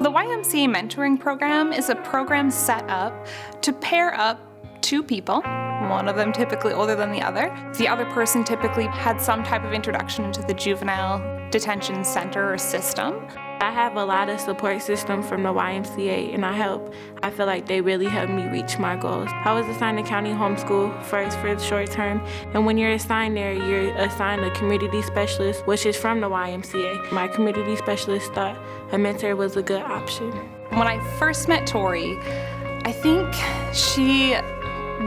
The YMCA mentoring program is a program set up to pair up two people, one of them typically older than the other. The other person typically had some type of introduction into the juvenile detention center or system. I have a lot of support system from the YMCA, and I feel like they really helped me reach my goals. I was assigned to county homeschool first for the short term, and when you're assigned there, you're assigned a community specialist, which is from the YMCA. My community specialist thought a mentor was a good option. When I first met Tori, I think she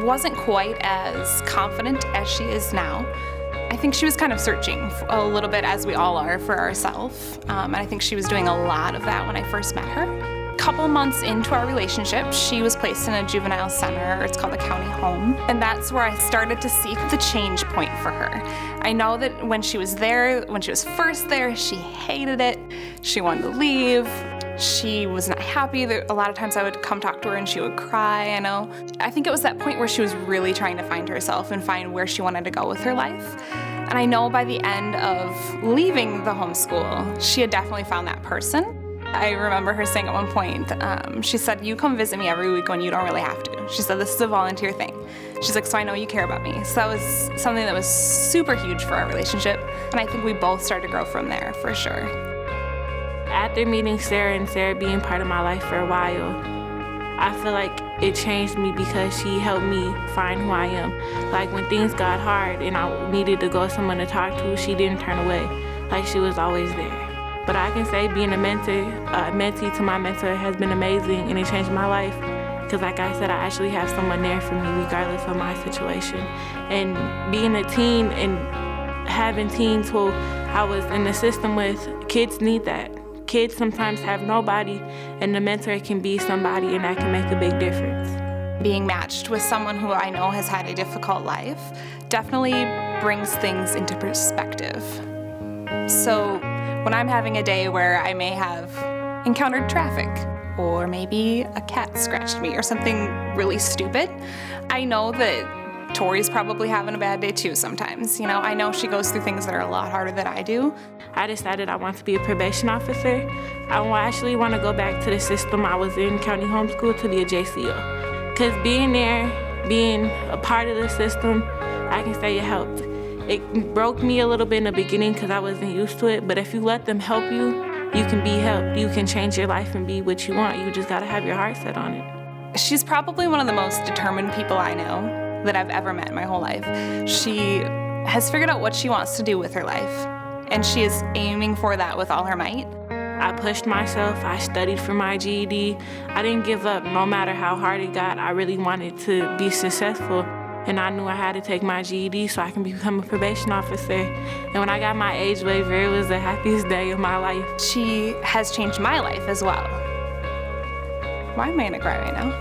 wasn't quite as confident as she is now. I think she was kind of searching a little bit, as we all are, for ourselves. And I think she was doing a lot of that when I first met her. A couple months into our relationship, she was placed in a juvenile center. It's called the county home. And that's where I started to see the change point for her. I know that when she was first there, she hated it. She wanted to leave. She was not happy. A lot of times I would come talk to her and she would cry, I think it was that point where she was really trying to find herself and find where she wanted to go with her life. And I know by the end of leaving the homeschool, she had definitely found that person. I remember her saying at one point, she said, "You come visit me every week when you don't really have to." She said, "This is a volunteer thing." She's like, "So I know you care about me." So that was something that was super huge for our relationship. And I think we both started to grow from there, for sure. After meeting Sarah and Sarah being part of my life for a while, I feel like it changed me because she helped me find who I am. Like when things got hard and I needed to go with someone to talk to, she didn't turn away. Like she was always there. But I can say being a mentee to my mentor has been amazing, and it changed my life. Because like I said, I actually have someone there for me regardless of my situation. And being a teen and having teens who I was in the system with, kids need that. Kids sometimes have nobody, and the mentor can be somebody, and that can make a big difference. Being matched with someone who I know has had a difficult life definitely brings things into perspective. So when I'm having a day where I may have encountered traffic, or maybe a cat scratched me, or something really stupid, I know that Tori's probably having a bad day too sometimes. I know she goes through things that are a lot harder than I do. I decided I want to be a probation officer. I actually want to go back to the system I was in, county homeschool, to be a JCO. Because being there, being a part of the system, I can say it helped. It broke me a little bit in the beginning because I wasn't used to it, but if you let them help you, you can be helped. You can change your life and be what you want. You just got to have your heart set on it. She's probably one of the most determined people I know that I've ever met in my whole life. She has figured out what she wants to do with her life, and she is aiming for that with all her might. I pushed myself. I studied for my GED. I didn't give up no matter how hard it got. I really wanted to be successful, and I knew I had to take my GED so I can become a probation officer. And when I got my age waiver, it was the happiest day of my life. She has changed my life as well. Why am I gonna cry right now?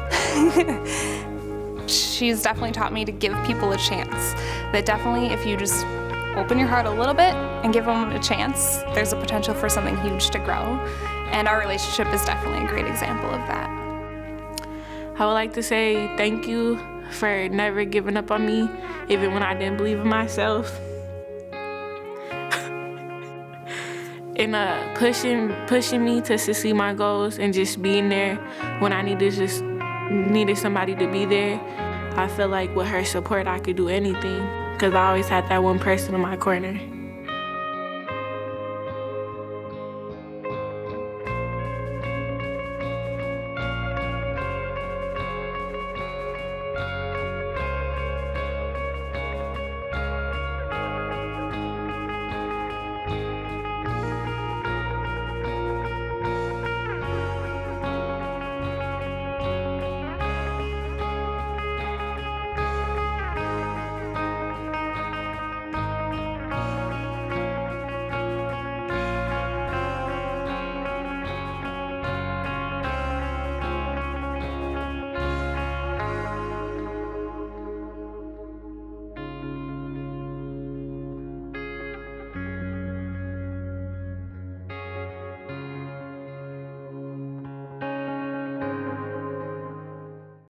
She's definitely taught me to give people a chance. That definitely, if you just open your heart a little bit and give them a chance, there's a potential for something huge to grow. And our relationship is definitely a great example of that. I would like to say thank you for never giving up on me, even when I didn't believe in myself. And pushing me to succeed my goals, and just being there when I needed somebody to be there. I feel like with her support, I could do anything, because I always had that one person in my corner.